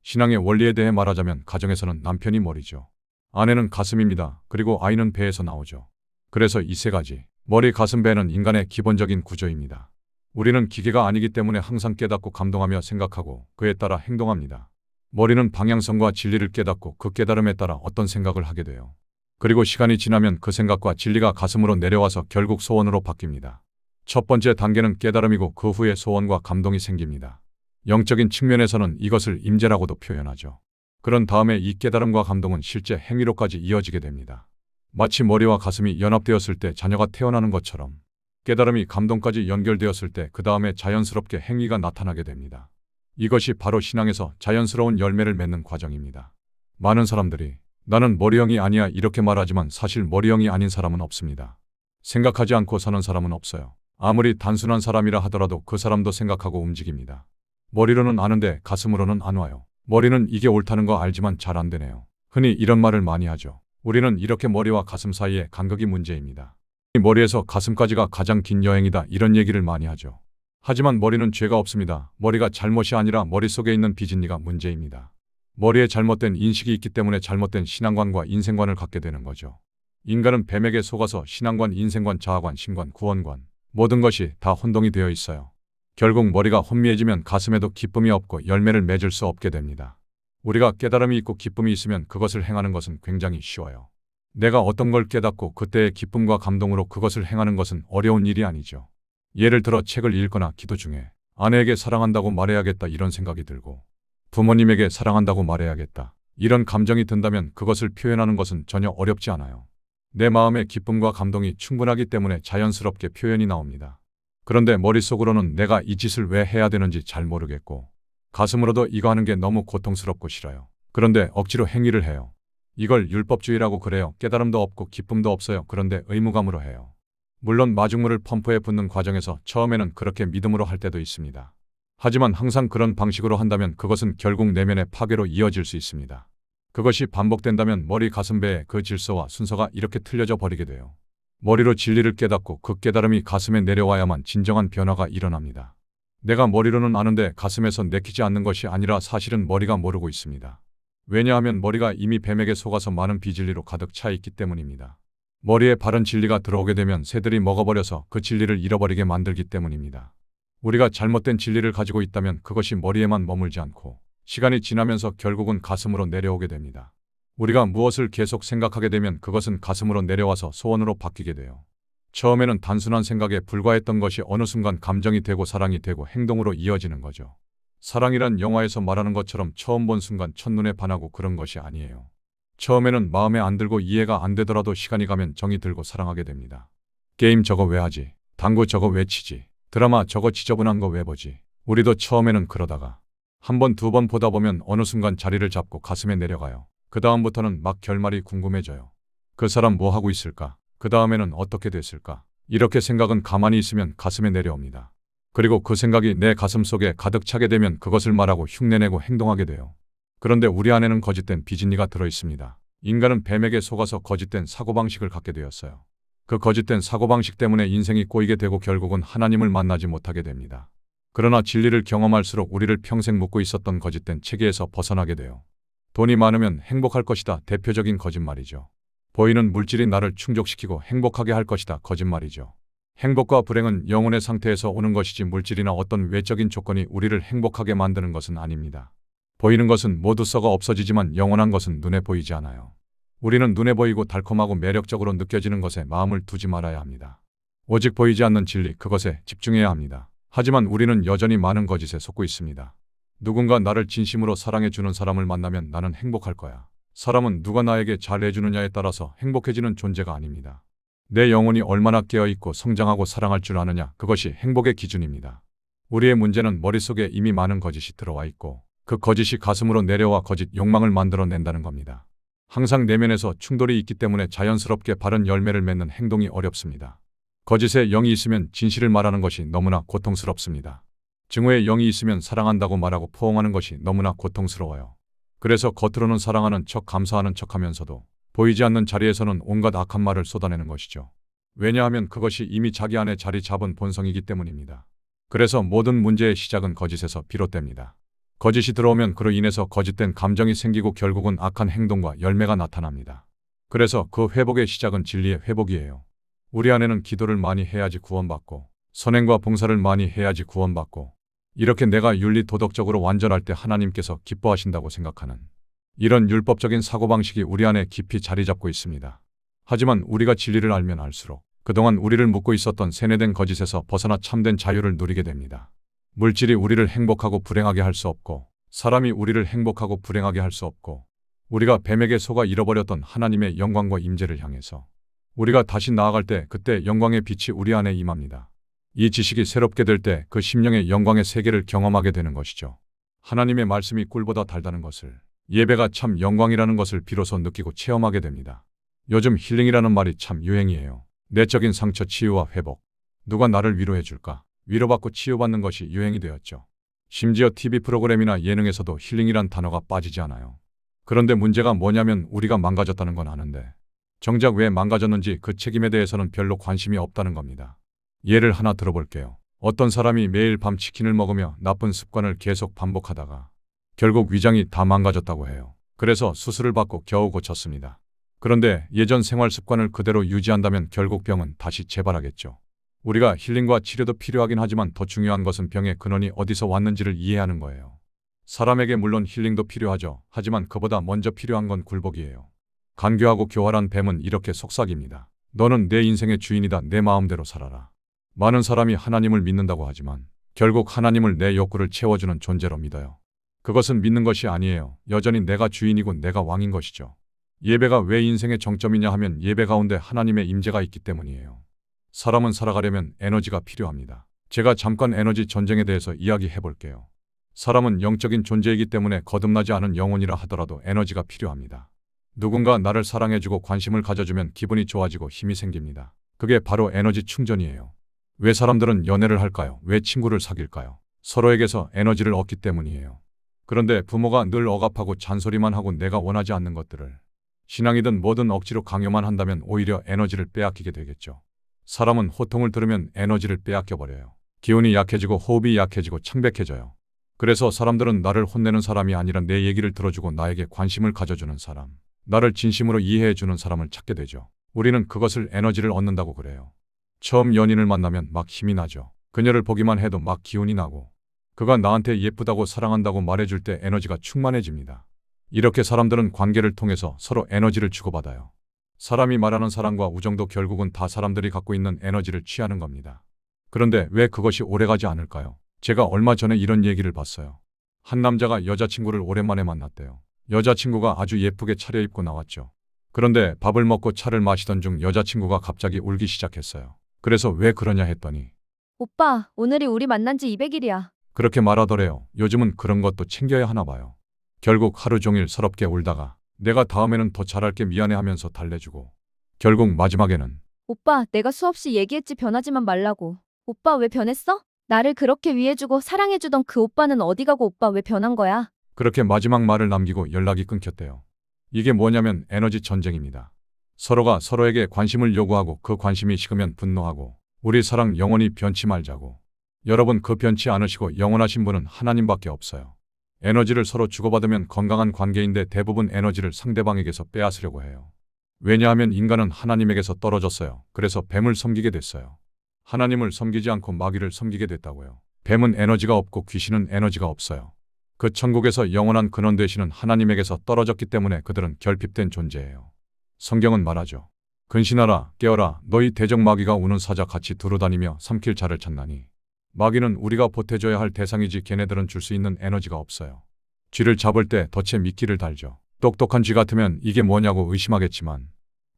신앙의 원리에 대해 말하자면 가정에서는 남편이 머리죠. 아내는 가슴입니다. 그리고 아이는 배에서 나오죠. 그래서 이 세 가지, 머리, 가슴, 배는 인간의 기본적인 구조입니다. 우리는 기계가 아니기 때문에 항상 깨닫고 감동하며 생각하고 그에 따라 행동합니다. 머리는 방향성과 진리를 깨닫고 그 깨달음에 따라 어떤 생각을 하게 돼요. 그리고 시간이 지나면 그 생각과 진리가 가슴으로 내려와서 결국 소원으로 바뀝니다. 첫 번째 단계는 깨달음이고 그 후에 소원과 감동이 생깁니다. 영적인 측면에서는 이것을 임재라고도 표현하죠. 그런 다음에 이 깨달음과 감동은 실제 행위로까지 이어지게 됩니다. 마치 머리와 가슴이 연합되었을 때 자녀가 태어나는 것처럼 깨달음이 감동까지 연결되었을 때 그 다음에 자연스럽게 행위가 나타나게 됩니다. 이것이 바로 신앙에서 자연스러운 열매를 맺는 과정입니다. 많은 사람들이 나는 머리형이 아니야 이렇게 말하지만 사실 머리형이 아닌 사람은 없습니다. 생각하지 않고 사는 사람은 없어요. 아무리 단순한 사람이라 하더라도 그 사람도 생각하고 움직입니다. 머리로는 아는데 가슴으로는 안 와요. 머리는 이게 옳다는 거 알지만 잘 안 되네요. 흔히 이런 말을 많이 하죠. 우리는 이렇게 머리와 가슴 사이의 간극이 문제입니다. 머리에서 가슴까지가 가장 긴 여행이다 이런 얘기를 많이 하죠. 하지만 머리는 죄가 없습니다. 머리가 잘못이 아니라 머릿속에 있는 비진리가 문제입니다. 머리에 잘못된 인식이 있기 때문에 잘못된 신앙관과 인생관을 갖게 되는 거죠. 인간은 뱀에게 속아서 신앙관, 인생관, 자아관, 신관, 구원관 모든 것이 다 혼동이 되어 있어요. 결국 머리가 혼미해지면 가슴에도 기쁨이 없고 열매를 맺을 수 없게 됩니다. 우리가 깨달음이 있고 기쁨이 있으면 그것을 행하는 것은 굉장히 쉬워요. 내가 어떤 걸 깨닫고 그때의 기쁨과 감동으로 그것을 행하는 것은 어려운 일이 아니죠. 예를 들어 책을 읽거나 기도 중에 아내에게 사랑한다고 말해야겠다 이런 생각이 들고 부모님에게 사랑한다고 말해야겠다 이런 감정이 든다면 그것을 표현하는 것은 전혀 어렵지 않아요. 내 마음의 기쁨과 감동이 충분하기 때문에 자연스럽게 표현이 나옵니다. 그런데 머릿속으로는 내가 이 짓을 왜 해야 되는지 잘 모르겠고 가슴으로도 이거 하는 게 너무 고통스럽고 싫어요. 그런데 억지로 행위를 해요. 이걸 율법주의라고 그래요. 깨달음도 없고 기쁨도 없어요. 그런데 의무감으로 해요. 물론 마중물을 펌프에 붓는 과정에서 처음에는 그렇게 믿음으로 할 때도 있습니다. 하지만 항상 그런 방식으로 한다면 그것은 결국 내면의 파괴로 이어질 수 있습니다. 그것이 반복된다면 머리, 가슴, 배의 그 질서와 순서가 이렇게 틀려져 버리게 돼요. 머리로 진리를 깨닫고 그 깨달음이 가슴에 내려와야만 진정한 변화가 일어납니다. 내가 머리로는 아는데 가슴에서 내키지 않는 것이 아니라 사실은 머리가 모르고 있습니다. 왜냐하면 머리가 이미 뱀에게 속아서 많은 비진리로 가득 차 있기 때문입니다. 머리에 바른 진리가 들어오게 되면 새들이 먹어버려서 그 진리를 잃어버리게 만들기 때문입니다. 우리가 잘못된 진리를 가지고 있다면 그것이 머리에만 머물지 않고 시간이 지나면서 결국은 가슴으로 내려오게 됩니다. 우리가 무엇을 계속 생각하게 되면 그것은 가슴으로 내려와서 소원으로 바뀌게 돼요. 처음에는 단순한 생각에 불과했던 것이 어느 순간 감정이 되고 사랑이 되고 행동으로 이어지는 거죠. 사랑이란 영화에서 말하는 것처럼 처음 본 순간 첫눈에 반하고 그런 것이 아니에요. 처음에는 마음에 안 들고 이해가 안 되더라도 시간이 가면 정이 들고 사랑하게 됩니다. 게임 저거 왜 하지? 당구 저거 왜 치지? 드라마 저거 지저분한 거 왜 보지? 우리도 처음에는 그러다가 한 번, 두 번 보다 보면 어느 순간 자리를 잡고 가슴에 내려가요. 그 다음부터는 막 결말이 궁금해져요. 그 사람 뭐 하고 있을까? 그 다음에는 어떻게 됐을까? 이렇게 생각은 가만히 있으면 가슴에 내려옵니다. 그리고 그 생각이 내 가슴 속에 가득 차게 되면 그것을 말하고 흉내내고 행동하게 돼요. 그런데 우리 안에는 거짓된 비진리가 들어있습니다. 인간은 뱀에게 속아서 거짓된 사고방식을 갖게 되었어요. 그 거짓된 사고방식 때문에 인생이 꼬이게 되고 결국은 하나님을 만나지 못하게 됩니다. 그러나 진리를 경험할수록 우리를 평생 묶고 있었던 거짓된 체계에서 벗어나게 돼요. 돈이 많으면 행복할 것이다. 대표적인 거짓말이죠. 보이는 물질이 나를 충족시키고 행복하게 할 것이다. 거짓말이죠. 행복과 불행은 영혼의 상태에서 오는 것이지 물질이나 어떤 외적인 조건이 우리를 행복하게 만드는 것은 아닙니다. 보이는 것은 모두 썩어 없어지지만 영원한 것은 눈에 보이지 않아요. 우리는 눈에 보이고 달콤하고 매력적으로 느껴지는 것에 마음을 두지 말아야 합니다. 오직 보이지 않는 진리, 그것에 집중해야 합니다. 하지만 우리는 여전히 많은 거짓에 속고 있습니다. 누군가 나를 진심으로 사랑해주는 사람을 만나면 나는 행복할 거야. 사람은 누가 나에게 잘해주느냐에 따라서 행복해지는 존재가 아닙니다. 내 영혼이 얼마나 깨어있고 성장하고 사랑할 줄 아느냐, 그것이 행복의 기준입니다. 우리의 문제는 머릿속에 이미 많은 거짓이 들어와 있고 그 거짓이 가슴으로 내려와 거짓 욕망을 만들어낸다는 겁니다. 항상 내면에서 충돌이 있기 때문에 자연스럽게 바른 열매를 맺는 행동이 어렵습니다. 거짓에 영이 있으면 진실을 말하는 것이 너무나 고통스럽습니다. 증오에 영이 있으면 사랑한다고 말하고 포옹하는 것이 너무나 고통스러워요. 그래서 겉으로는 사랑하는 척 감사하는 척하면서도 보이지 않는 자리에서는 온갖 악한 말을 쏟아내는 것이죠. 왜냐하면 그것이 이미 자기 안에 자리 잡은 본성이기 때문입니다. 그래서 모든 문제의 시작은 거짓에서 비롯됩니다. 거짓이 들어오면 그로 인해서 거짓된 감정이 생기고 결국은 악한 행동과 열매가 나타납니다. 그래서 그 회복의 시작은 진리의 회복이에요. 우리 안에는 기도를 많이 해야지 구원받고 선행과 봉사를 많이 해야지 구원받고 이렇게 내가 윤리 도덕적으로 완전할 때 하나님께서 기뻐하신다고 생각하는 이런 율법적인 사고방식이 우리 안에 깊이 자리 잡고 있습니다. 하지만 우리가 진리를 알면 알수록 그동안 우리를 묶고 있었던 세뇌된 거짓에서 벗어나 참된 자유를 누리게 됩니다. 물질이 우리를 행복하고 불행하게 할 수 없고 사람이 우리를 행복하고 불행하게 할 수 없고 우리가 뱀에게 속아 잃어버렸던 하나님의 영광과 임재를 향해서 우리가 다시 나아갈 때 그때 영광의 빛이 우리 안에 임합니다. 이 지식이 새롭게 될 때 그 심령의 영광의 세계를 경험하게 되는 것이죠. 하나님의 말씀이 꿀보다 달다는 것을 예배가 참 영광이라는 것을 비로소 느끼고 체험하게 됩니다. 요즘 힐링이라는 말이 참 유행이에요. 내적인 상처 치유와 회복. 누가 나를 위로해 줄까? 위로받고 치유받는 것이 유행이 되었죠. 심지어 TV 프로그램이나 예능에서도 힐링이란 단어가 빠지지 않아요. 그런데 문제가 뭐냐면 우리가 망가졌다는 건 아는데 정작 왜 망가졌는지 그 책임에 대해서는 별로 관심이 없다는 겁니다. 예를 하나 들어볼게요. 어떤 사람이 매일 밤 치킨을 먹으며 나쁜 습관을 계속 반복하다가 결국 위장이 다 망가졌다고 해요. 그래서 수술을 받고 겨우 고쳤습니다. 그런데 예전 생활 습관을 그대로 유지한다면 결국 병은 다시 재발하겠죠. 우리가 힐링과 치료도 필요하긴 하지만 더 중요한 것은 병의 근원이 어디서 왔는지를 이해하는 거예요. 사람에게 물론 힐링도 필요하죠. 하지만 그보다 먼저 필요한 건 굴복이에요. 간교하고 교활한 뱀은 이렇게 속삭입니다. 너는 내 인생의 주인이다. 내 마음대로 살아라. 많은 사람이 하나님을 믿는다고 하지만 결국 하나님을 내 욕구를 채워주는 존재로 믿어요. 그것은 믿는 것이 아니에요. 여전히 내가 주인이고 내가 왕인 것이죠. 예배가 왜 인생의 정점이냐 하면 예배 가운데 하나님의 임재가 있기 때문이에요. 사람은 살아가려면 에너지가 필요합니다. 제가 잠깐 에너지 전쟁에 대해서 이야기해 볼게요. 사람은 영적인 존재이기 때문에 거듭나지 않은 영혼이라 하더라도 에너지가 필요합니다. 누군가 나를 사랑해주고 관심을 가져주면 기분이 좋아지고 힘이 생깁니다. 그게 바로 에너지 충전이에요. 왜 사람들은 연애를 할까요? 왜 친구를 사귈까요? 서로에게서 에너지를 얻기 때문이에요. 그런데 부모가 늘 억압하고 잔소리만 하고 내가 원하지 않는 것들을 신앙이든 뭐든 억지로 강요만 한다면 오히려 에너지를 빼앗기게 되겠죠. 사람은 호통을 들으면 에너지를 빼앗겨버려요. 기운이 약해지고 호흡이 약해지고 창백해져요. 그래서 사람들은 나를 혼내는 사람이 아니라 내 얘기를 들어주고 나에게 관심을 가져주는 사람, 나를 진심으로 이해해주는 사람을 찾게 되죠. 우리는 그것을 에너지를 얻는다고 그래요. 처음 연인을 만나면 막 힘이 나죠. 그녀를 보기만 해도 막 기운이 나고 그가 나한테 예쁘다고 사랑한다고 말해줄 때 에너지가 충만해집니다. 이렇게 사람들은 관계를 통해서 서로 에너지를 주고받아요. 사람이 말하는 사랑과 우정도 결국은 다 사람들이 갖고 있는 에너지를 취하는 겁니다. 그런데 왜 그것이 오래가지 않을까요? 제가 얼마 전에 이런 얘기를 봤어요. 한 남자가 여자친구를 오랜만에 만났대요. 여자친구가 아주 예쁘게 차려입고 나왔죠. 그런데 밥을 먹고 차를 마시던 중 여자친구가 갑자기 울기 시작했어요. 그래서 왜 그러냐 했더니 오빠, 오늘이 우리 만난 지 200일이야. 그렇게 말하더래요. 요즘은 그런 것도 챙겨야 하나 봐요. 결국 하루 종일 서럽게 울다가 내가 다음에는 더 잘할게 미안해 하면서 달래주고 결국 마지막에는 오빠, 내가 수없이 얘기했지 변하지만 말라고. 오빠 왜 변했어? 나를 그렇게 위해주고 사랑해주던 그 오빠는 어디 가고 오빠 왜 변한 거야? 그렇게 마지막 말을 남기고 연락이 끊겼대요. 이게 뭐냐면 에너지 전쟁입니다. 서로가 서로에게 관심을 요구하고 그 관심이 식으면 분노하고 우리 사랑 영원히 변치 말자고. 여러분 그 변치 않으시고 영원하신 분은 하나님밖에 없어요. 에너지를 서로 주고받으면 건강한 관계인데 대부분 에너지를 상대방에게서 빼앗으려고 해요. 왜냐하면 인간은 하나님에게서 떨어졌어요. 그래서 뱀을 섬기게 됐어요. 하나님을 섬기지 않고 마귀를 섬기게 됐다고요. 뱀은 에너지가 없고 귀신은 에너지가 없어요. 그 천국에서 영원한 근원 되시는 하나님에게서 떨어졌기 때문에 그들은 결핍된 존재예요. 성경은 말하죠. 근신하라 깨어라 너희 대적 마귀가 우는 사자 같이 두루다니며 삼킬 자를 찾나니. 마귀는 우리가 보태줘야 할 대상이지 걔네들은 줄 수 있는 에너지가 없어요. 쥐를 잡을 때 덫에 미끼를 달죠. 똑똑한 쥐 같으면 이게 뭐냐고 의심하겠지만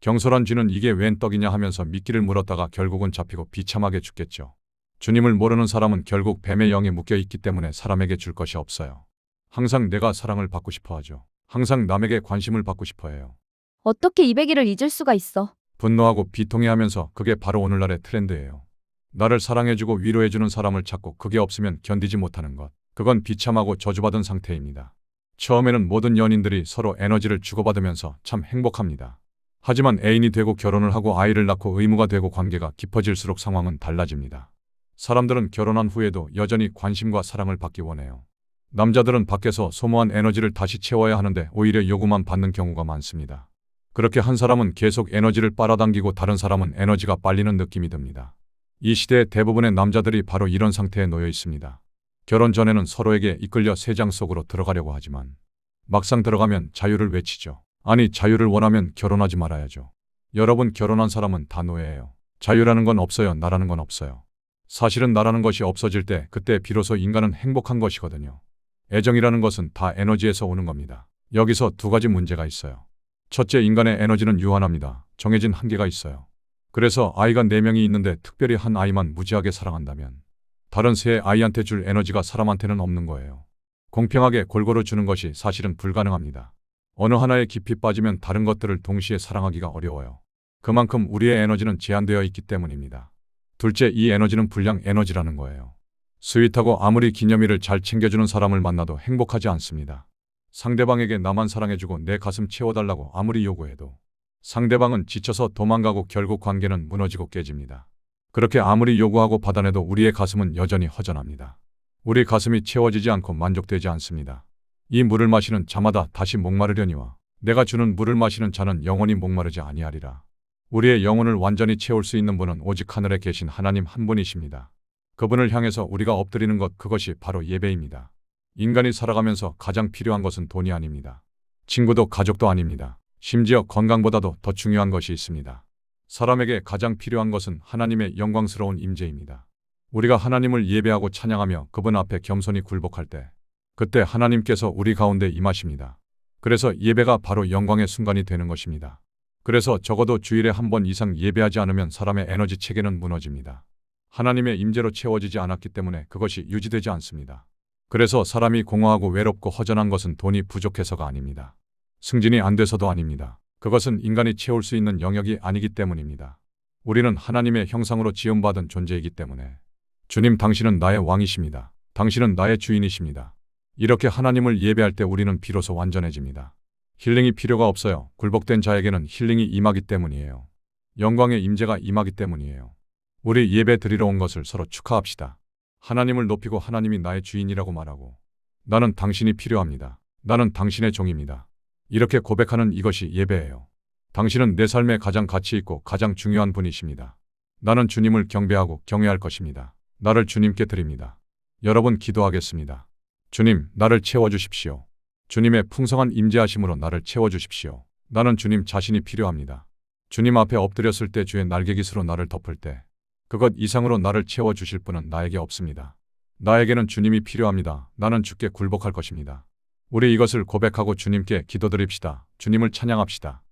경솔한 쥐는 이게 웬 떡이냐 하면서 미끼를 물었다가 결국은 잡히고 비참하게 죽겠죠. 주님을 모르는 사람은 결국 뱀의 영에 묶여 있기 때문에 사람에게 줄 것이 없어요. 항상 내가 사랑을 받고 싶어 하죠. 항상 남에게 관심을 받고 싶어 해요. 어떻게 200일을 잊을 수가 있어? 분노하고 비통해하면서 그게 바로 오늘날의 트렌드예요. 나를 사랑해주고 위로해주는 사람을 찾고 그게 없으면 견디지 못하는 것. 그건 비참하고 저주받은 상태입니다. 처음에는 모든 연인들이 서로 에너지를 주고받으면서 참 행복합니다. 하지만 애인이 되고 결혼을 하고 아이를 낳고 의무가 되고 관계가 깊어질수록 상황은 달라집니다. 사람들은 결혼한 후에도 여전히 관심과 사랑을 받기 원해요. 남자들은 밖에서 소모한 에너지를 다시 채워야 하는데 오히려 요구만 받는 경우가 많습니다. 그렇게 한 사람은 계속 에너지를 빨아당기고 다른 사람은 에너지가 빨리는 느낌이 듭니다. 이 시대의 대부분의 남자들이 바로 이런 상태에 놓여 있습니다. 결혼 전에는 서로에게 이끌려 세장 속으로 들어가려고 하지만 막상 들어가면 자유를 외치죠. 아니, 자유를 원하면 결혼하지 말아야죠. 여러분, 결혼한 사람은 다 노예예요. 자유라는 건 없어요. 나라는 건 없어요. 사실은 나라는 것이 없어질 때 그때 비로소 인간은 행복한 것이거든요. 애정이라는 것은 다 에너지에서 오는 겁니다. 여기서 두 가지 문제가 있어요. 첫째, 인간의 에너지는 유한합니다. 정해진 한계가 있어요. 그래서 아이가 4명이 있는데 특별히 한 아이만 무지하게 사랑한다면 다른 3아이한테 줄 에너지가 사람한테는 없는 거예요. 공평하게 골고루 주는 것이 사실은 불가능합니다. 어느 하나에 깊이 빠지면 다른 것들을 동시에 사랑하기가 어려워요. 그만큼 우리의 에너지는 제한되어 있기 때문입니다. 둘째, 이 에너지는 불량 에너지라는 거예요. 스윗하고 아무리 기념일을 잘 챙겨주는 사람을 만나도 행복하지 않습니다. 상대방에게 나만 사랑해주고 내 가슴 채워달라고 아무리 요구해도 상대방은 지쳐서 도망가고 결국 관계는 무너지고 깨집니다. 그렇게 아무리 요구하고 받아내도 우리의 가슴은 여전히 허전합니다. 우리 가슴이 채워지지 않고 만족되지 않습니다. 이 물을 마시는 자마다 다시 목마르려니와 내가 주는 물을 마시는 자는 영원히 목마르지 아니하리라. 우리의 영혼을 완전히 채울 수 있는 분은 오직 하늘에 계신 하나님 한 분이십니다. 그분을 향해서 우리가 엎드리는 것, 그것이 바로 예배입니다. 인간이 살아가면서 가장 필요한 것은 돈이 아닙니다. 친구도 가족도 아닙니다. 심지어 건강보다도 더 중요한 것이 있습니다. 사람에게 가장 필요한 것은 하나님의 영광스러운 임재입니다. 우리가 하나님을 예배하고 찬양하며 그분 앞에 겸손히 굴복할 때 그때 하나님께서 우리 가운데 임하십니다. 그래서 예배가 바로 영광의 순간이 되는 것입니다. 그래서 적어도 주일에 한 번 이상 예배하지 않으면 사람의 에너지 체계는 무너집니다. 하나님의 임재로 채워지지 않았기 때문에 그것이 유지되지 않습니다. 그래서 사람이 공허하고 외롭고 허전한 것은 돈이 부족해서가 아닙니다. 승진이 안 돼서도 아닙니다. 그것은 인간이 채울 수 있는 영역이 아니기 때문입니다. 우리는 하나님의 형상으로 지음받은 존재이기 때문에 주님, 당신은 나의 왕이십니다. 당신은 나의 주인이십니다. 이렇게 하나님을 예배할 때 우리는 비로소 완전해집니다. 힐링이 필요가 없어요. 굴복된 자에게는 힐링이 임하기 때문이에요. 영광의 임재가 임하기 때문이에요. 우리 예배 드리러 온 것을 서로 축하합시다. 하나님을 높이고 하나님이 나의 주인이라고 말하고 나는 당신이 필요합니다. 나는 당신의 종입니다. 이렇게 고백하는 이것이 예배예요. 당신은 내 삶에 가장 가치 있고 가장 중요한 분이십니다. 나는 주님을 경배하고 경외할 것입니다. 나를 주님께 드립니다. 여러분, 기도하겠습니다. 주님, 나를 채워주십시오. 주님의 풍성한 임재하심으로 나를 채워주십시오. 나는 주님 자신이 필요합니다. 주님 앞에 엎드렸을 때 주의 날개깃으로 나를 덮을 때 그것 이상으로 나를 채워주실 분은 나에게 없습니다. 나에게는 주님이 필요합니다. 나는 주께 굴복할 것입니다. 우리 이것을 고백하고 주님께 기도드립시다. 주님을 찬양합시다.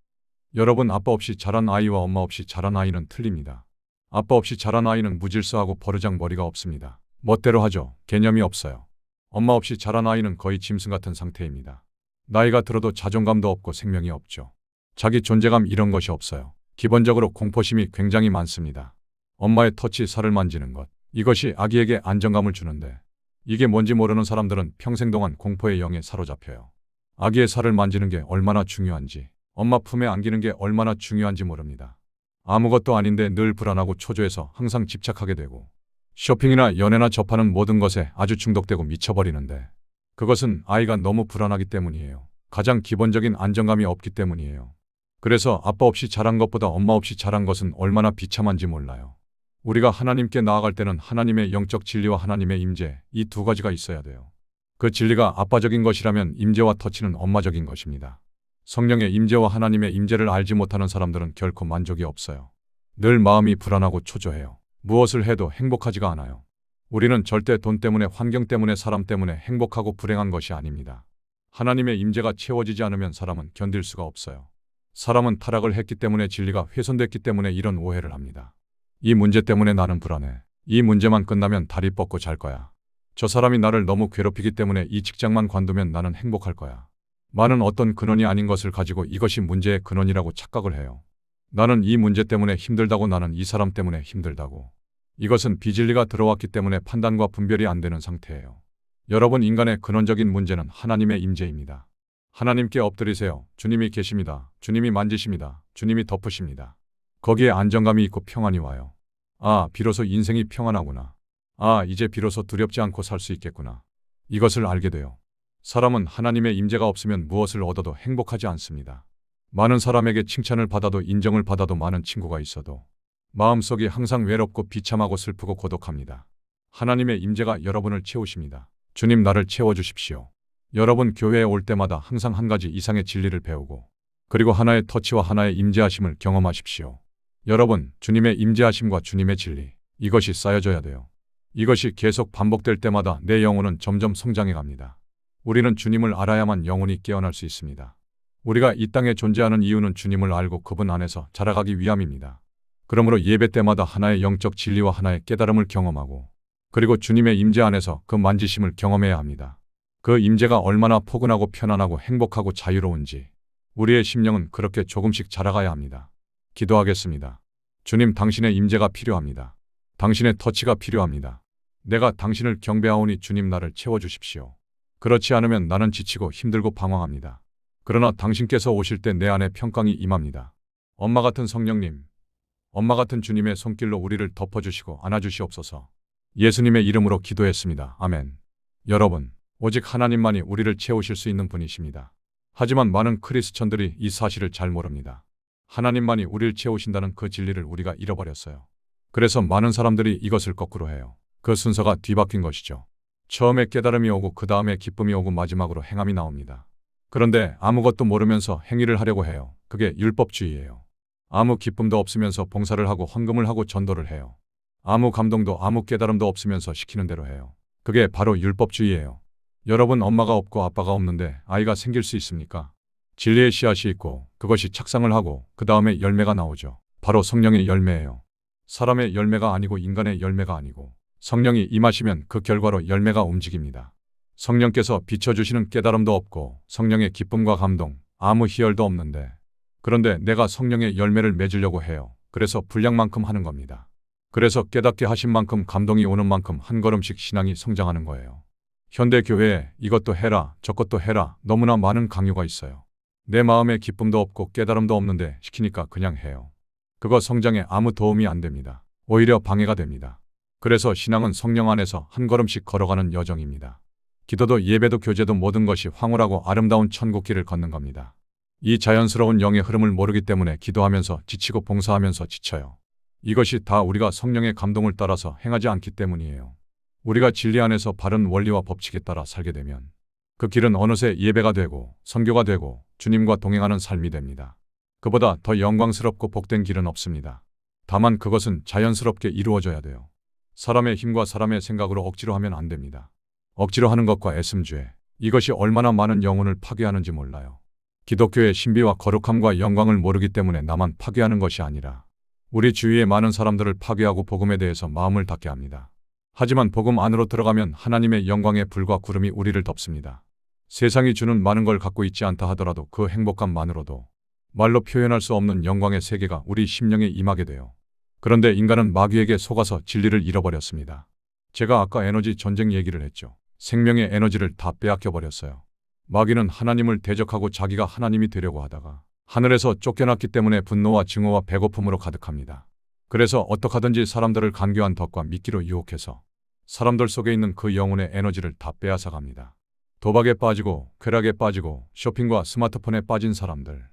여러분, 아빠 없이 자란 아이와 엄마 없이 자란 아이는 틀립니다. 아빠 없이 자란 아이는 무질서하고 버르장머리가 없습니다. 멋대로 하죠. 개념이 없어요. 엄마 없이 자란 아이는 거의 짐승 같은 상태입니다. 나이가 들어도 자존감도 없고 생명이 없죠. 자기 존재감 이런 것이 없어요. 기본적으로 공포심이 굉장히 많습니다. 엄마의 터치, 살을 만지는 것. 이것이 아기에게 안정감을 주는데 이게 뭔지 모르는 사람들은 평생 동안 공포의 영에 사로잡혀요. 아기의 살을 만지는 게 얼마나 중요한지, 엄마 품에 안기는 게 얼마나 중요한지 모릅니다. 아무것도 아닌데 늘 불안하고 초조해서 항상 집착하게 되고 쇼핑이나 연애나 접하는 모든 것에 아주 중독되고 미쳐버리는데 그것은 아이가 너무 불안하기 때문이에요. 가장 기본적인 안정감이 없기 때문이에요. 그래서 아빠 없이 자란 것보다 엄마 없이 자란 것은 얼마나 비참한지 몰라요. 우리가 하나님께 나아갈 때는 하나님의 영적 진리와 하나님의 임재, 이 두 가지가 있어야 돼요. 그 진리가 아빠적인 것이라면 임재와 터치는 엄마적인 것입니다. 성령의 임재와 하나님의 임재를 알지 못하는 사람들은 결코 만족이 없어요. 늘 마음이 불안하고 초조해요. 무엇을 해도 행복하지가 않아요. 우리는 절대 돈 때문에, 환경 때문에, 사람 때문에 행복하고 불행한 것이 아닙니다. 하나님의 임재가 채워지지 않으면 사람은 견딜 수가 없어요. 사람은 타락을 했기 때문에, 진리가 훼손됐기 때문에 이런 오해를 합니다. 이 문제 때문에 나는 불안해. 이 문제만 끝나면 다리 뻗고 잘 거야. 저 사람이 나를 너무 괴롭히기 때문에 이 직장만 관두면 나는 행복할 거야. 많은 어떤 근원이 아닌 것을 가지고 이것이 문제의 근원이라고 착각을 해요. 나는 이 문제 때문에 힘들다고, 나는 이 사람 때문에 힘들다고. 이것은 비진리가 들어왔기 때문에 판단과 분별이 안 되는 상태예요. 여러분, 인간의 근원적인 문제는 하나님의 임재입니다. 하나님께 엎드리세요. 주님이 계십니다. 주님이 만지십니다. 주님이 덮으십니다. 거기에 안정감이 있고 평안이 와요. 아, 비로소 인생이 평안하구나. 아, 이제 비로소 두렵지 않고 살 수 있겠구나. 이것을 알게 돼요. 사람은 하나님의 임재가 없으면 무엇을 얻어도 행복하지 않습니다. 많은 사람에게 칭찬을 받아도 인정을 받아도 많은 친구가 있어도 마음속이 항상 외롭고 비참하고 슬프고 고독합니다. 하나님의 임재가 여러분을 채우십니다. 주님 나를 채워주십시오. 여러분 교회에 올 때마다 항상 한 가지 이상의 진리를 배우고 그리고 하나의 터치와 하나의 임재하심을 경험하십시오. 여러분 주님의 임재하심과 주님의 진리 이것이 쌓여져야 돼요. 이것이 계속 반복될 때마다 내 영혼은 점점 성장해 갑니다. 우리는 주님을 알아야만 영혼이 깨어날 수 있습니다. 우리가 이 땅에 존재하는 이유는 주님을 알고 그분 안에서 자라가기 위함입니다. 그러므로 예배 때마다 하나의 영적 진리와 하나의 깨달음을 경험하고 그리고 주님의 임재 안에서 그 만지심을 경험해야 합니다. 그 임재가 얼마나 포근하고 편안하고 행복하고 자유로운지 우리의 심령은 그렇게 조금씩 자라가야 합니다. 기도하겠습니다. 주님 당신의 임재가 필요합니다. 당신의 터치가 필요합니다. 내가 당신을 경배하오니 주님 나를 채워주십시오. 그렇지 않으면 나는 지치고 힘들고 방황합니다. 그러나 당신께서 오실 때 내 안에 평강이 임합니다. 엄마 같은 성령님, 엄마 같은 주님의 손길로 우리를 덮어주시고 안아주시옵소서. 예수님의 이름으로 기도했습니다. 아멘. 여러분, 오직 하나님만이 우리를 채우실 수 있는 분이십니다. 하지만 많은 크리스천들이 이 사실을 잘 모릅니다. 하나님만이 우리를 채우신다는 그 진리를 우리가 잃어버렸어요. 그래서 많은 사람들이 이것을 거꾸로 해요. 그 순서가 뒤바뀐 것이죠. 처음에 깨달음이 오고 그 다음에 기쁨이 오고 마지막으로 행함이 나옵니다. 그런데 아무것도 모르면서 행위를 하려고 해요. 그게 율법주의예요. 아무 기쁨도 없으면서 봉사를 하고 헌금을 하고 전도를 해요. 아무 감동도 아무 깨달음도 없으면서 시키는 대로 해요. 그게 바로 율법주의예요. 여러분 엄마가 없고 아빠가 없는데 아이가 생길 수 있습니까? 진리의 씨앗이 있고 그것이 착상을 하고 그 다음에 열매가 나오죠. 바로 성령의 열매예요. 사람의 열매가 아니고 인간의 열매가 아니고 성령이 임하시면 그 결과로 열매가 움직입니다. 성령께서 비춰주시는 깨달음도 없고 성령의 기쁨과 감동, 아무 희열도 없는데 그런데 내가 성령의 열매를 맺으려고 해요. 그래서 분량만큼 하는 겁니다. 그래서 깨닫게 하신 만큼 감동이 오는 만큼 한 걸음씩 신앙이 성장하는 거예요. 현대 교회에 이것도 해라 저것도 해라 너무나 많은 강요가 있어요. 내 마음에 기쁨도 없고 깨달음도 없는데 시키니까 그냥 해요. 그거 성장에 아무 도움이 안 됩니다. 오히려 방해가 됩니다. 그래서 신앙은 성령 안에서 한 걸음씩 걸어가는 여정입니다. 기도도 예배도 교제도 모든 것이 황홀하고 아름다운 천국길을 걷는 겁니다. 이 자연스러운 영의 흐름을 모르기 때문에 기도하면서 지치고 봉사하면서 지쳐요. 이것이 다 우리가 성령의 감동을 따라서 행하지 않기 때문이에요. 우리가 진리 안에서 바른 원리와 법칙에 따라 살게 되면 그 길은 어느새 예배가 되고 선교가 되고 주님과 동행하는 삶이 됩니다. 그보다 더 영광스럽고 복된 길은 없습니다. 다만 그것은 자연스럽게 이루어져야 돼요. 사람의 힘과 사람의 생각으로 억지로 하면 안 됩니다. 억지로 하는 것과 애씀죄, 이것이 얼마나 많은 영혼을 파괴하는지 몰라요. 기독교의 신비와 거룩함과 영광을 모르기 때문에 나만 파괴하는 것이 아니라 우리 주위의 많은 사람들을 파괴하고 복음에 대해서 마음을 닫게 합니다. 하지만 복음 안으로 들어가면 하나님의 영광의 불과 구름이 우리를 덮습니다. 세상이 주는 많은 걸 갖고 있지 않다 하더라도 그 행복감만으로도 말로 표현할 수 없는 영광의 세계가 우리 심령에 임하게 돼요. 그런데 인간은 마귀에게 속아서 진리를 잃어버렸습니다. 제가 아까 에너지 전쟁 얘기를 했죠. 생명의 에너지를 다 빼앗겨 버렸어요. 마귀는 하나님을 대적하고 자기가 하나님이 되려고 하다가 하늘에서 쫓겨났기 때문에 분노와 증오와 배고픔으로 가득합니다. 그래서 어떡하든지 사람들을 간교한 덕과 미끼로 유혹해서 사람들 속에 있는 그 영혼의 에너지를 다 빼앗아 갑니다. 도박에 빠지고 쾌락에 빠지고 쇼핑과 스마트폰에 빠진 사람들,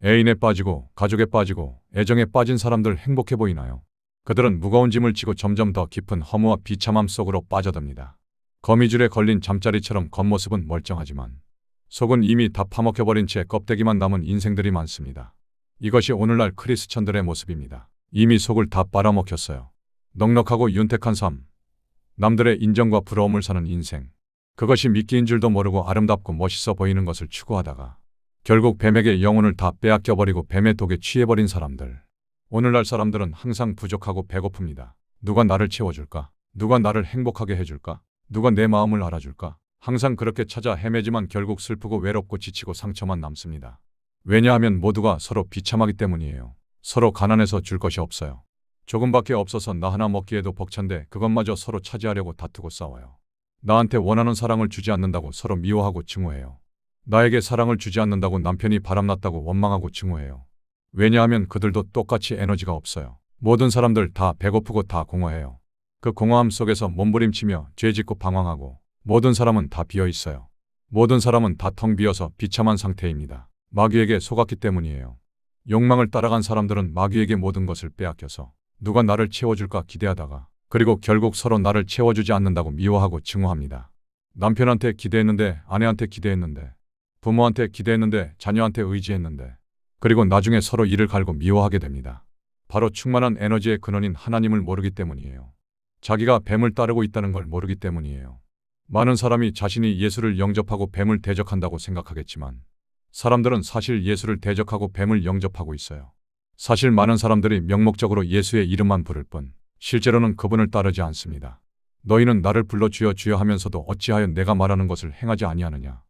애인에 빠지고 가족에 빠지고 애정에 빠진 사람들 행복해 보이나요? 그들은 무거운 짐을 지고 점점 더 깊은 허무와 비참함 속으로 빠져듭니다. 거미줄에 걸린 잠자리처럼 겉모습은 멀쩡하지만 속은 이미 다 파먹혀버린 채 껍데기만 남은 인생들이 많습니다. 이것이 오늘날 크리스천들의 모습입니다. 이미 속을 다 빨아먹혔어요. 넉넉하고 윤택한 삶, 남들의 인정과 부러움을 사는 인생, 그것이 미끼인 줄도 모르고 아름답고 멋있어 보이는 것을 추구하다가 결국 뱀에게 영혼을 다 빼앗겨버리고 뱀의 독에 취해버린 사람들. 오늘날 사람들은 항상 부족하고 배고픕니다. 누가 나를 채워줄까? 누가 나를 행복하게 해줄까? 누가 내 마음을 알아줄까? 항상 그렇게 찾아 헤매지만 결국 슬프고 외롭고 지치고 상처만 남습니다. 왜냐하면 모두가 서로 비참하기 때문이에요. 서로 가난해서 줄 것이 없어요. 조금밖에 없어서 나 하나 먹기에도 벅찬데 그것마저 서로 차지하려고 다투고 싸워요. 나한테 원하는 사랑을 주지 않는다고 서로 미워하고 증오해요. 나에게 사랑을 주지 않는다고 남편이 바람났다고 원망하고 증오해요. 왜냐하면 그들도 똑같이 에너지가 없어요. 모든 사람들 다 배고프고 다 공허해요. 그 공허함 속에서 몸부림치며 죄짓고 방황하고 모든 사람은 다 비어 있어요. 모든 사람은 다 텅 비어서 비참한 상태입니다. 마귀에게 속았기 때문이에요. 욕망을 따라간 사람들은 마귀에게 모든 것을 빼앗겨서 누가 나를 채워줄까 기대하다가 그리고 결국 서로 나를 채워주지 않는다고 미워하고 증오합니다. 남편한테 기대했는데, 아내한테 기대했는데, 부모한테 기대했는데, 자녀한테 의지했는데, 그리고 나중에 서로 이를 갈고 미워하게 됩니다. 바로 충만한 에너지의 근원인 하나님을 모르기 때문이에요. 자기가 뱀을 따르고 있다는 걸 모르기 때문이에요. 많은 사람이 자신이 예수를 영접하고 뱀을 대적한다고 생각하겠지만 사람들은 사실 예수를 대적하고 뱀을 영접하고 있어요. 사실 많은 사람들이 명목적으로 예수의 이름만 부를 뿐 실제로는 그분을 따르지 않습니다. 너희는 나를 불러 주여 주여 하면서도 어찌하여 내가 말하는 것을 행하지 아니하느냐.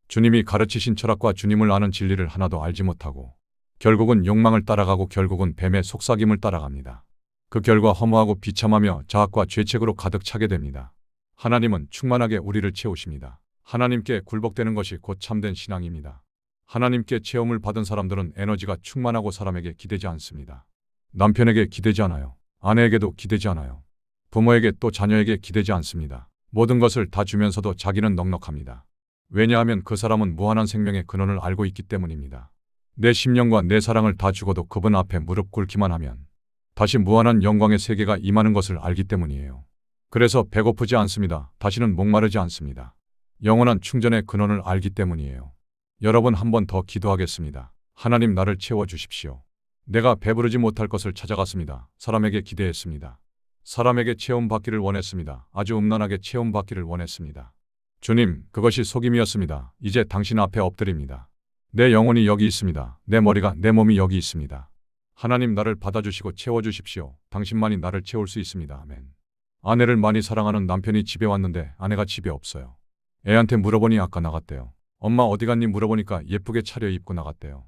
주님이 가르치신 철학과 주님을 아는 진리를 하나도 알지 못하고 결국은 욕망을 따라가고 결국은 뱀의 속삭임을 따라갑니다. 그 결과 허무하고 비참하며 자학과 죄책으로 가득 차게 됩니다. 하나님은 충만하게 우리를 채우십니다. 하나님께 굴복되는 것이 곧 참된 신앙입니다. 하나님께 체험을 받은 사람들은 에너지가 충만하고 사람에게 기대지 않습니다. 남편에게 기대지 않아요. 아내에게도 기대지 않아요. 부모에게 또 자녀에게 기대지 않습니다. 모든 것을 다 주면서도 자기는 넉넉합니다. 왜냐하면 그 사람은 무한한 생명의 근원을 알고 있기 때문입니다. 내 심령과 내 사랑을 다 주고도 그분 앞에 무릎 꿇기만 하면 다시 무한한 영광의 세계가 임하는 것을 알기 때문이에요. 그래서 배고프지 않습니다. 다시는 목마르지 않습니다. 영원한 충전의 근원을 알기 때문이에요. 여러분 한 번 더 기도하겠습니다. 하나님 나를 채워주십시오. 내가 배부르지 못할 것을 찾아갔습니다. 사람에게 기대했습니다. 사람에게 체험받기를 원했습니다. 아주 음란하게 체험받기를 원했습니다. 주님, 그것이 속임이었습니다. 이제 당신 앞에 엎드립니다. 내 영혼이 여기 있습니다. 내 머리가, 내 몸이 여기 있습니다. 하나님 나를 받아주시고 채워주십시오. 당신만이 나를 채울 수 있습니다. 아멘. 아내를 많이 사랑하는 남편이 집에 왔는데 아내가 집에 없어요. 애한테 물어보니 아까 나갔대요. 엄마 어디 갔니 물어보니까 예쁘게 차려입고 나갔대요.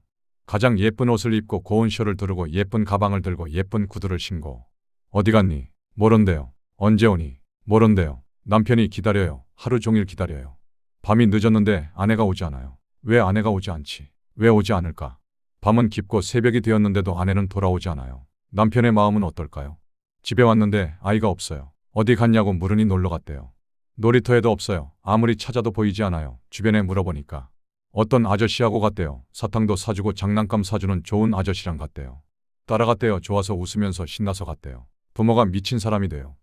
가장 예쁜 옷을 입고 고운 셔를 두르고 예쁜 가방을 들고 예쁜 구두를 신고. 어디 갔니? 모른대요. 언제 오니? 모른대요. 남편이 기다려요. 하루 종일 기다려요. 밤이 늦었는데 아내가 오지 않아요. 왜 아내가 오지 않지? 왜 오지 않을까? 밤은 깊고 새벽이 되었는데도 아내는 돌아오지 않아요. 남편의 마음은 어떨까요? 집에 왔는데 아이가 없어요. 어디 갔냐고 물으니 놀러 갔대요. 놀이터에도 없어요. 아무리 찾아도 보이지 않아요. 주변에 물어보니까 어떤 아저씨하고 갔대요. 사탕도 사주고 장난감 사주는 좋은 아저씨랑 갔대요. 따라갔대요. 좋아서 웃으면서 신나서 갔대요. 부모가 미친 사람이 돼요.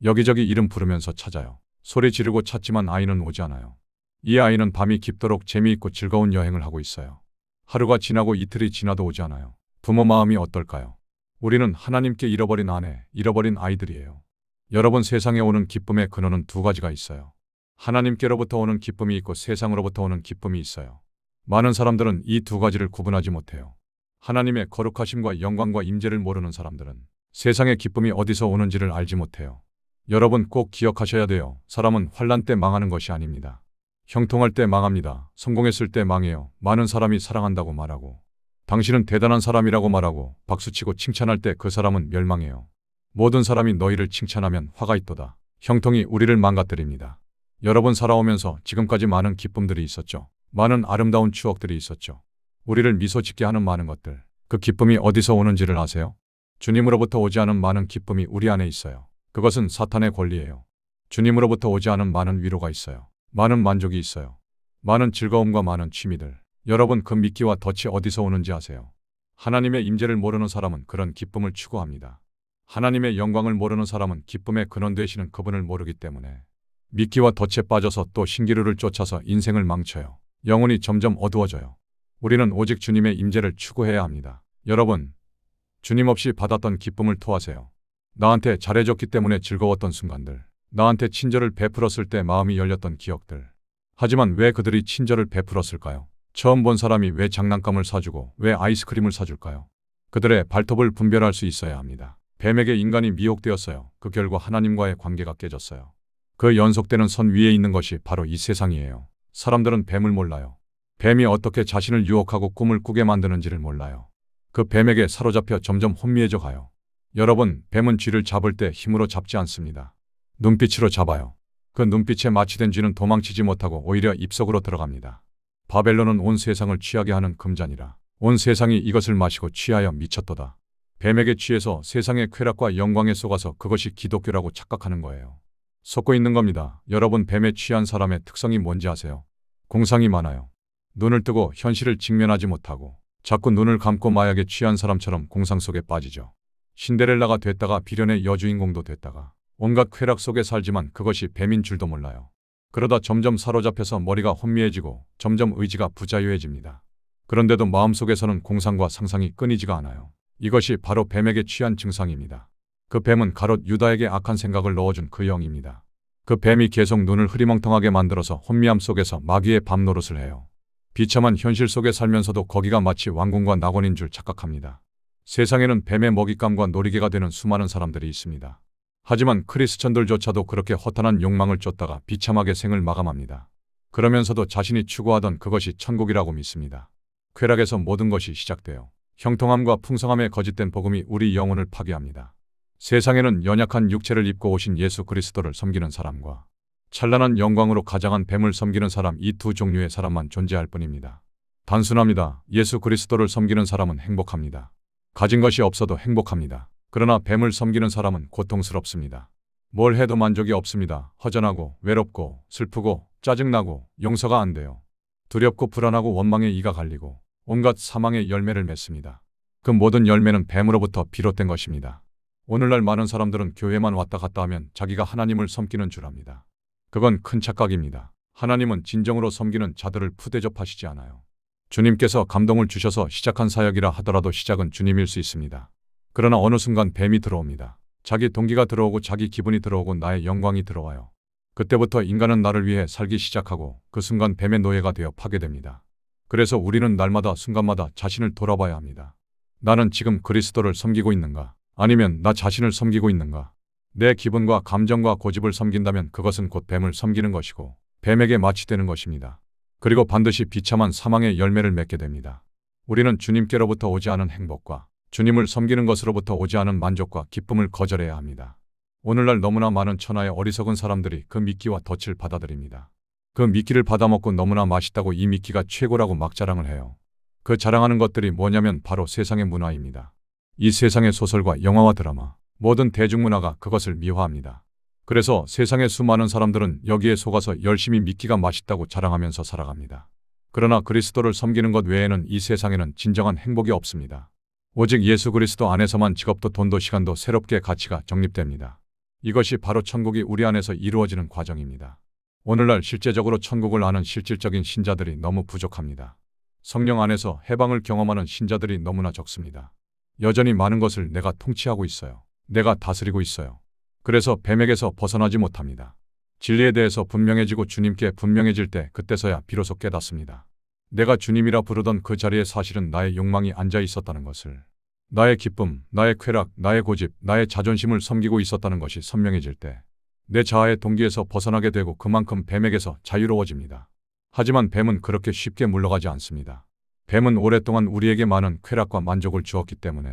여기저기 이름 부르면서 찾아요. 소리 지르고 찾지만 아이는 오지 않아요. 이 아이는 밤이 깊도록 재미있고 즐거운 여행을 하고 있어요. 하루가 지나고 이틀이 지나도 오지 않아요. 부모 마음이 어떨까요? 우리는 하나님께 잃어버린 아내, 잃어버린 아이들이에요. 여러분 세상에 오는 기쁨의 근원은 두 가지가 있어요. 하나님께로부터 오는 기쁨이 있고 세상으로부터 오는 기쁨이 있어요. 많은 사람들은 이 두 가지를 구분하지 못해요. 하나님의 거룩하심과 영광과 임재를 모르는 사람들은 세상의 기쁨이 어디서 오는지를 알지 못해요. 여러분 꼭 기억하셔야 돼요. 사람은 환난 때 망하는 것이 아닙니다. 형통할 때 망합니다. 성공했을 때 망해요. 많은 사람이 사랑한다고 말하고 당신은 대단한 사람이라고 말하고 박수치고 칭찬할 때 그 사람은 멸망해요. 모든 사람이 너희를 칭찬하면 화가 있도다. 형통이 우리를 망가뜨립니다. 여러분 살아오면서 지금까지 많은 기쁨들이 있었죠. 많은 아름다운 추억들이 있었죠. 우리를 미소 짓게 하는 많은 것들. 그 기쁨이 어디서 오는지를 아세요? 주님으로부터 오지 않은 많은 기쁨이 우리 안에 있어요. 그것은 사탄의 권리예요. 주님으로부터 오지 않은 많은 위로가 있어요. 많은 만족이 있어요. 많은 즐거움과 많은 취미들. 여러분 그 미끼와 덫이 어디서 오는지 아세요? 하나님의 임재를 모르는 사람은 그런 기쁨을 추구합니다. 하나님의 영광을 모르는 사람은 기쁨의 근원 되시는 그분을 모르기 때문에 미끼와 덫에 빠져서 또 신기루를 쫓아서 인생을 망쳐요. 영혼이 점점 어두워져요. 우리는 오직 주님의 임재를 추구해야 합니다. 여러분, 주님 없이 받았던 기쁨을 토하세요. 나한테 잘해줬기 때문에 즐거웠던 순간들. 나한테 친절을 베풀었을 때 마음이 열렸던 기억들. 하지만 왜 그들이 친절을 베풀었을까요? 처음 본 사람이 왜 장난감을 사주고 왜 아이스크림을 사줄까요? 그들의 발톱을 분별할 수 있어야 합니다. 뱀에게 인간이 미혹되었어요. 그 결과 하나님과의 관계가 깨졌어요. 그 연속되는 선 위에 있는 것이 바로 이 세상이에요. 사람들은 뱀을 몰라요. 뱀이 어떻게 자신을 유혹하고 꿈을 꾸게 만드는지를 몰라요. 그 뱀에게 사로잡혀 점점 혼미해져 가요. 여러분, 뱀은 쥐를 잡을 때 힘으로 잡지 않습니다. 눈빛으로 잡아요. 그 눈빛에 마취된 쥐는 도망치지 못하고 오히려 입속으로 들어갑니다. 바벨론은 온 세상을 취하게 하는 금잔이라. 온 세상이 이것을 마시고 취하여 미쳤도다. 뱀에게 취해서 세상의 쾌락과 영광에 속아서 그것이 기독교라고 착각하는 거예요. 속고 있는 겁니다. 여러분, 뱀에 취한 사람의 특성이 뭔지 아세요? 공상이 많아요. 눈을 뜨고 현실을 직면하지 못하고 자꾸 눈을 감고 마약에 취한 사람처럼 공상 속에 빠지죠. 신데렐라가 됐다가 비련의 여주인공도 됐다가 온갖 쾌락 속에 살지만 그것이 뱀인 줄도 몰라요. 그러다 점점 사로잡혀서 머리가 혼미해지고 점점 의지가 부자유해집니다. 그런데도 마음속에서는 공상과 상상이 끊이지가 않아요. 이것이 바로 뱀에게 취한 증상입니다. 그 뱀은 가롯 유다에게 악한 생각을 넣어준 그 영입니다. 그 뱀이 계속 눈을 흐리멍텅하게 만들어서 혼미함 속에서 마귀의 밤 노릇을 해요. 비참한 현실 속에 살면서도 거기가 마치 왕궁과 낙원인 줄 착각합니다. 세상에는 뱀의 먹잇감과 놀이개가 되는 수많은 사람들이 있습니다. 하지만 크리스천들조차도 그렇게 허탄한 욕망을 쫓다가 비참하게 생을 마감합니다. 그러면서도 자신이 추구하던 그것이 천국이라고 믿습니다. 쾌락에서 모든 것이 시작돼요. 형통함과 풍성함의 거짓된 복음이 우리 영혼을 파괴합니다. 세상에는 연약한 육체를 입고 오신 예수 그리스도를 섬기는 사람과 찬란한 영광으로 가장한 뱀을 섬기는 사람, 이 두 종류의 사람만 존재할 뿐입니다. 단순합니다. 예수 그리스도를 섬기는 사람은 행복합니다. 가진 것이 없어도 행복합니다. 그러나 뱀을 섬기는 사람은 고통스럽습니다. 뭘 해도 만족이 없습니다. 허전하고 외롭고 슬프고 짜증나고 용서가 안 돼요. 두렵고 불안하고 원망에 이가 갈리고 온갖 사망의 열매를 맺습니다. 그 모든 열매는 뱀으로부터 비롯된 것입니다. 오늘날 많은 사람들은 교회만 왔다 갔다 하면 자기가 하나님을 섬기는 줄 압니다. 그건 큰 착각입니다. 하나님은 진정으로 섬기는 자들을 푸대접하시지 않아요. 주님께서 감동을 주셔서 시작한 사역이라 하더라도 시작은 주님일 수 있습니다. 그러나 어느 순간 뱀이 들어옵니다. 자기 동기가 들어오고 자기 기분이 들어오고 나의 영광이 들어와요. 그때부터 인간은 나를 위해 살기 시작하고 그 순간 뱀의 노예가 되어 파괴됩니다. 그래서 우리는 날마다 순간마다 자신을 돌아봐야 합니다. 나는 지금 그리스도를 섬기고 있는가? 아니면 나 자신을 섬기고 있는가? 내 기분과 감정과 고집을 섬긴다면 그것은 곧 뱀을 섬기는 것이고 뱀에게 마취되는 것입니다. 그리고 반드시 비참한 사망의 열매를 맺게 됩니다. 우리는 주님께로부터 오지 않은 행복과 주님을 섬기는 것으로부터 오지 않은 만족과 기쁨을 거절해야 합니다. 오늘날 너무나 많은 천하의 어리석은 사람들이 그 미끼와 덫을 받아들입니다. 그 미끼를 받아먹고 너무나 맛있다고 이 미끼가 최고라고 막 자랑을 해요. 그 자랑하는 것들이 뭐냐면 바로 세상의 문화입니다. 이 세상의 소설과 영화와 드라마, 모든 대중문화가 그것을 미화합니다. 그래서 세상의 수많은 사람들은 여기에 속아서 열심히 미끼가 맛있다고 자랑하면서 살아갑니다. 그러나 그리스도를 섬기는 것 외에는 이 세상에는 진정한 행복이 없습니다. 오직 예수 그리스도 안에서만 직업도 돈도 시간도 새롭게 가치가 정립됩니다. 이것이 바로 천국이 우리 안에서 이루어지는 과정입니다. 오늘날 실제적으로 천국을 아는 실질적인 신자들이 너무 부족합니다. 성령 안에서 해방을 경험하는 신자들이 너무나 적습니다. 여전히 많은 것을 내가 통치하고 있어요. 내가 다스리고 있어요. 그래서 뱀에게서 벗어나지 못합니다. 진리에 대해서 분명해지고 주님께 분명해질 때 그때서야 비로소 깨닫습니다. 내가 주님이라 부르던 그 자리에 사실은 나의 욕망이 앉아 있었다는 것을, 나의 기쁨, 나의 쾌락, 나의 고집, 나의 자존심을 섬기고 있었다는 것이 선명해질 때 내 자아의 동기에서 벗어나게 되고 그만큼 뱀에게서 자유로워집니다. 하지만 뱀은 그렇게 쉽게 물러가지 않습니다. 뱀은 오랫동안 우리에게 많은 쾌락과 만족을 주었기 때문에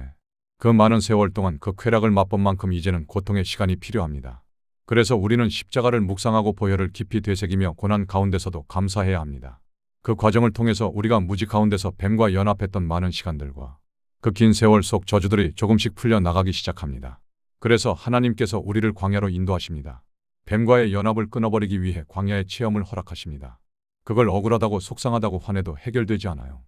그 많은 세월 동안 그 쾌락을 맛본 만큼 이제는 고통의 시간이 필요합니다. 그래서 우리는 십자가를 묵상하고 보혈을 깊이 되새기며 고난 가운데서도 감사해야 합니다. 그 과정을 통해서 우리가 무지 가운데서 뱀과 연합했던 많은 시간들과 그 긴 세월 속 저주들이 조금씩 풀려 나가기 시작합니다. 그래서 하나님께서 우리를 광야로 인도하십니다. 뱀과의 연합을 끊어버리기 위해 광야의 체험을 허락하십니다. 그걸 억울하다고 속상하다고 화내도 해결되지 않아요.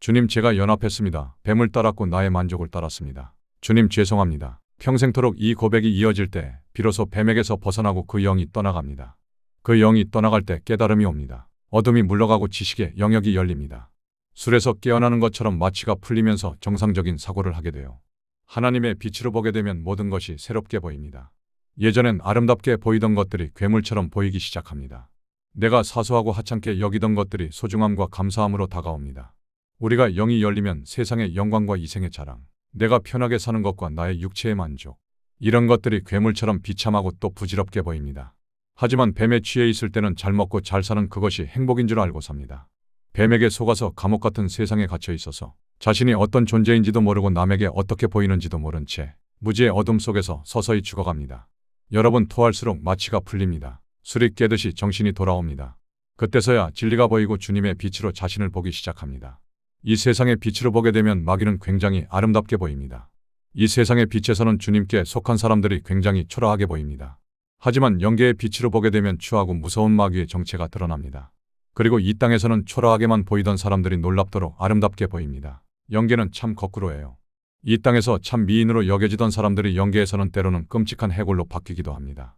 주님, 제가 연합했습니다. 뱀을 따랐고 나의 만족을 따랐습니다. 주님, 죄송합니다. 평생토록 이 고백이 이어질 때 비로소 뱀에게서 벗어나고 그 영이 떠나갑니다. 그 영이 떠나갈 때 깨달음이 옵니다. 어둠이 물러가고 지식의 영역이 열립니다. 술에서 깨어나는 것처럼 마취가 풀리면서 정상적인 사고를 하게 돼요. 하나님의 빛으로 보게 되면 모든 것이 새롭게 보입니다. 예전엔 아름답게 보이던 것들이 괴물처럼 보이기 시작합니다. 내가 사소하고 하찮게 여기던 것들이 소중함과 감사함으로 다가옵니다. 우리가 영이 열리면 세상의 영광과 이생의 자랑, 내가 편하게 사는 것과 나의 육체의 만족, 이런 것들이 괴물처럼 비참하고 또 부질없게 보입니다. 하지만 뱀에 취해 있을 때는 잘 먹고 잘 사는 그것이 행복인 줄 알고 삽니다. 뱀에게 속아서 감옥 같은 세상에 갇혀 있어서 자신이 어떤 존재인지도 모르고 남에게 어떻게 보이는지도 모른 채 무지의 어둠 속에서 서서히 죽어갑니다. 여러분, 토할수록 마취가 풀립니다. 술이 깨듯이 정신이 돌아옵니다. 그때서야 진리가 보이고 주님의 빛으로 자신을 보기 시작합니다. 이 세상의 빛으로 보게 되면 마귀는 굉장히 아름답게 보입니다. 이 세상의 빛에서는 주님께 속한 사람들이 굉장히 초라하게 보입니다. 하지만 영계의 빛으로 보게 되면 추하고 무서운 마귀의 정체가 드러납니다. 그리고 이 땅에서는 초라하게만 보이던 사람들이 놀랍도록 아름답게 보입니다. 영계는 참 거꾸로예요. 이 땅에서 참 미인으로 여겨지던 사람들이 영계에서는 때로는 끔찍한 해골로 바뀌기도 합니다.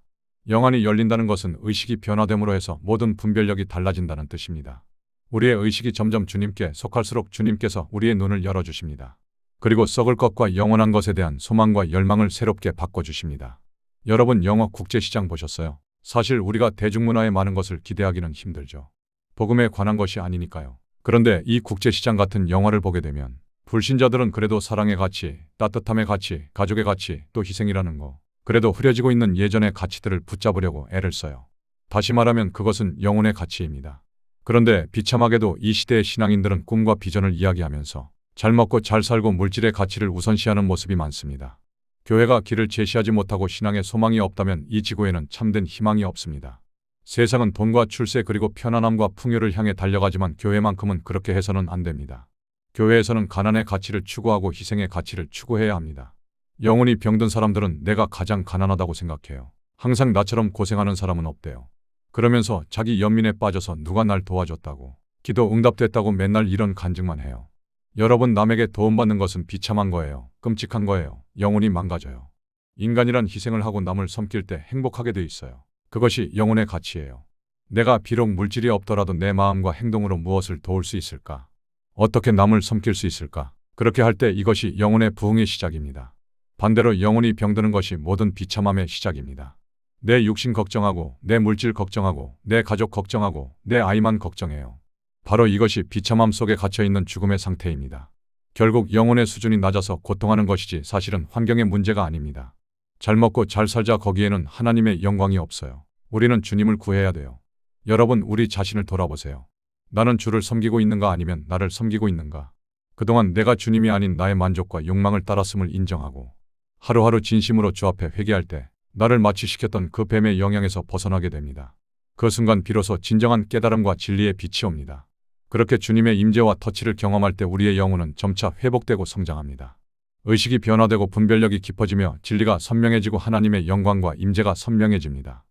영안이 열린다는 것은 의식이 변화됨으로 해서 모든 분별력이 달라진다는 뜻입니다. 우리의 의식이 점점 주님께 속할수록 주님께서 우리의 눈을 열어주십니다. 그리고 썩을 것과 영원한 것에 대한 소망과 열망을 새롭게 바꿔주십니다. 여러분 영어 국제시장 보셨어요? 사실 우리가 대중문화에 많은 것을 기대하기는 힘들죠. 복음에 관한 것이 아니니까요. 그런데 이 국제시장 같은 영화를 보게 되면 불신자들은 그래도 사랑의 가치, 따뜻함의 가치, 가족의 가치, 또 희생이라는 거, 그래도 흐려지고 있는 예전의 가치들을 붙잡으려고 애를 써요. 다시 말하면 그것은 영혼의 가치입니다. 그런데 비참하게도 이 시대의 신앙인들은 꿈과 비전을 이야기하면서 잘 먹고 잘 살고 물질의 가치를 우선시하는 모습이 많습니다. 교회가 길을 제시하지 못하고 신앙에 소망이 없다면 이 지구에는 참된 희망이 없습니다. 세상은 돈과 출세 그리고 편안함과 풍요를 향해 달려가지만 교회만큼은 그렇게 해서는 안 됩니다. 교회에서는 가난의 가치를 추구하고 희생의 가치를 추구해야 합니다. 영혼이 병든 사람들은 내가 가장 가난하다고 생각해요. 항상 나처럼 고생하는 사람은 없대요. 그러면서 자기 연민에 빠져서 누가 날 도와줬다고, 기도 응답됐다고 맨날 이런 간증만 해요. 여러분 남에게 도움받는 것은 비참한 거예요. 끔찍한 거예요. 영혼이 망가져요. 인간이란 희생을 하고 남을 섬길 때 행복하게 돼 있어요. 그것이 영혼의 가치예요. 내가 비록 물질이 없더라도 내 마음과 행동으로 무엇을 도울 수 있을까? 어떻게 남을 섬길 수 있을까? 그렇게 할 때 이것이 영혼의 부흥의 시작입니다. 반대로 영혼이 병드는 것이 모든 비참함의 시작입니다. 내 육신 걱정하고 내 물질 걱정하고 내 가족 걱정하고 내 아이만 걱정해요. 바로 이것이 비참함 속에 갇혀있는 죽음의 상태입니다. 결국 영혼의 수준이 낮아서 고통하는 것이지 사실은 환경의 문제가 아닙니다. 잘 먹고 잘 살자 거기에는 하나님의 영광이 없어요. 우리는 주님을 구해야 돼요. 여러분 우리 자신을 돌아보세요. 나는 주를 섬기고 있는가 아니면 나를 섬기고 있는가? 그동안 내가 주님이 아닌 나의 만족과 욕망을 따랐음을 인정하고 하루하루 진심으로 주 앞에 회개할 때 나를 마취시켰던 그 뱀의 영향에서 벗어나게 됩니다. 그 순간 비로소 진정한 깨달음과 진리의 빛이 옵니다. 그렇게 주님의 임재와 터치를 경험할 때 우리의 영혼은 점차 회복되고 성장합니다. 의식이 변화되고 분별력이 깊어지며 진리가 선명해지고 하나님의 영광과 임재가 선명해집니다.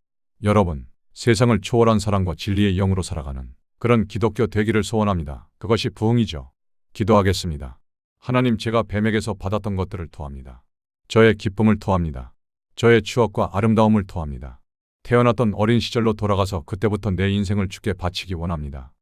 여러분, 세상을 초월한 사랑과 진리의 영으로 살아가는 그런 기독교 되기를 소원합니다. 그것이 부흥이죠. 기도하겠습니다. 하나님 제가 뱀에게서 받았던 것들을 토합니다. 저의 기쁨을 토합니다. 저의 추억과 아름다움을 토합니다. 태어났던 어린 시절로 돌아가서 그때부터 내 인생을 주께 바치기 원합니다.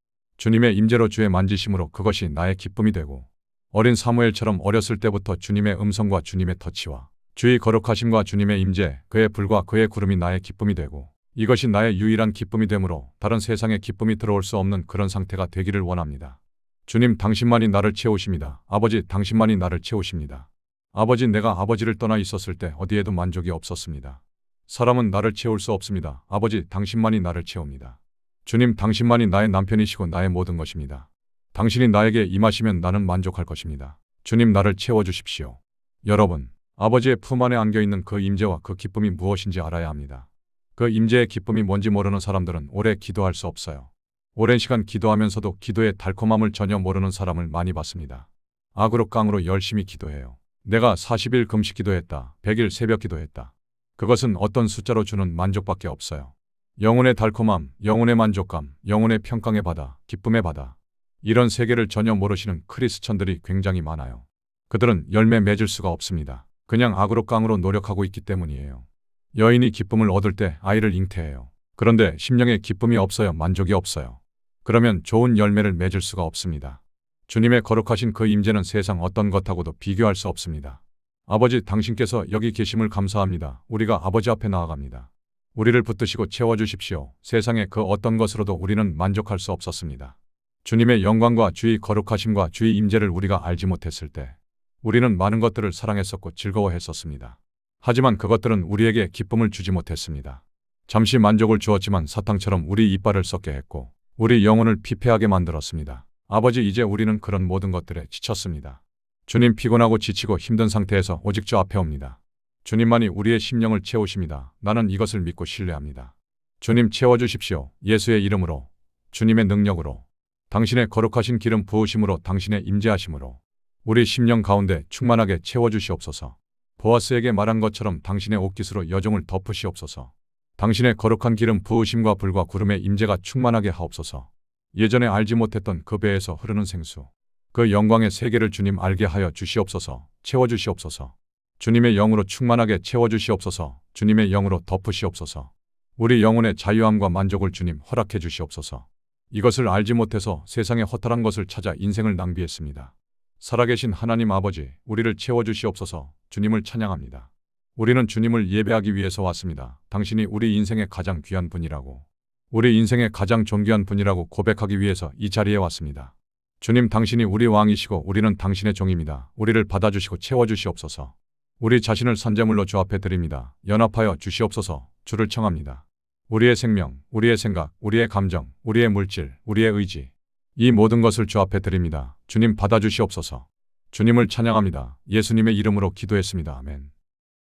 주님의 임재로 주의 만지심으로 그것이 나의 기쁨이 되고 어린 사무엘처럼 어렸을 때부터 주님의 음성과 주님의 터치와 주의 거룩하심과 주님의 임재, 그의 불과 그의 구름이 나의 기쁨이 되고 이것이 나의 유일한 기쁨이 되므로 다른 세상의 기쁨이 들어올 수 없는 그런 상태가 되기를 원합니다. 주님 당신만이 나를 채우십니다. 아버지 당신만이 나를 채우십니다. 아버지 내가 아버지를 떠나 있었을 때 어디에도 만족이 없었습니다. 사람은 나를 채울 수 없습니다. 아버지 당신만이 나를 채웁니다. 주님 당신만이 나의 남편이시고 나의 모든 것입니다. 당신이 나에게 임하시면 나는 만족할 것입니다. 주님 나를 채워주십시오. 여러분, 아버지의 품 안에 안겨있는 그 임재와 그 기쁨이 무엇인지 알아야 합니다. 그 임재의 기쁨이 뭔지 모르는 사람들은 오래 기도할 수 없어요. 오랜 시간 기도하면서도 기도의 달콤함을 전혀 모르는 사람을 많이 봤습니다. 악으로 깡으로 열심히 기도해요. 내가 40일 금식 기도했다. 100일 새벽 기도했다. 그것은 어떤 숫자로 주는 만족밖에 없어요. 영혼의 달콤함, 영혼의 만족감, 영혼의 평강의 바다, 기쁨의 바다. 이런 세계를 전혀 모르시는 크리스천들이 굉장히 많아요. 그들은 열매 맺을 수가 없습니다. 그냥 악으로 깡으로 노력하고 있기 때문이에요. 여인이 기쁨을 얻을 때 아이를 잉태해요. 그런데 심령에 기쁨이 없어요. 만족이 없어요. 그러면 좋은 열매를 맺을 수가 없습니다. 주님의 거룩하신 그 임재는 세상 어떤 것하고도 비교할 수 없습니다. 아버지 당신께서 여기 계심을 감사합니다. 우리가 아버지 앞에 나아갑니다. 우리를 붙드시고 채워주십시오. 세상의 그 어떤 것으로도 우리는 만족할 수 없었습니다. 주님의 영광과 주의 거룩하심과 주의 임재를 우리가 알지 못했을 때 우리는 많은 것들을 사랑했었고 즐거워했었습니다. 하지만 그것들은 우리에게 기쁨을 주지 못했습니다. 잠시 만족을 주었지만 사탕처럼 우리 이빨을 썩게 했고 우리 영혼을 피폐하게 만들었습니다. 아버지 이제 우리는 그런 모든 것들에 지쳤습니다. 주님 피곤하고 지치고 힘든 상태에서 오직 주 앞에 옵니다. 주님만이 우리의 심령을 채우십니다. 나는 이것을 믿고 신뢰합니다. 주님 채워주십시오. 예수의 이름으로, 주님의 능력으로, 당신의 거룩하신 기름 부으심으로, 당신의 임재하심으로 우리 심령 가운데 충만하게 채워주시옵소서. 보아스에게 말한 것처럼 당신의 옷깃으로 여종을 덮으시옵소서. 당신의 거룩한 길은 부으심과 불과 구름의 임재가 충만하게 하옵소서. 예전에 알지 못했던 그 배에서 흐르는 생수, 그 영광의 세계를 주님 알게 하여 주시옵소서. 채워주시옵소서. 주님의 영으로 충만하게 채워주시옵소서. 주님의 영으로 덮으시옵소서. 우리 영혼의 자유함과 만족을 주님 허락해 주시옵소서. 이것을 알지 못해서 세상의 허탈한 것을 찾아 인생을 낭비했습니다. 살아계신 하나님 아버지, 우리를 채워주시옵소서. 주님을 찬양합니다. 우리는 주님을 예배하기 위해서 왔습니다. 당신이 우리 인생의 가장 귀한 분이라고, 우리 인생의 가장 존귀한 분이라고 고백하기 위해서 이 자리에 왔습니다. 주님, 당신이 우리 왕이시고 우리는 당신의 종입니다. 우리를 받아주시고 채워주시옵소서. 우리 자신을 선제물로 주 앞에 드립니다. 연합하여 주시옵소서. 주를 청합니다. 우리의 생명, 우리의 생각, 우리의 감정, 우리의 물질, 우리의 의지, 이 모든 것을 주 앞에 드립니다. 주님 받아주시옵소서. 주님을 찬양합니다. 예수님의 이름으로 기도했습니다. 아멘.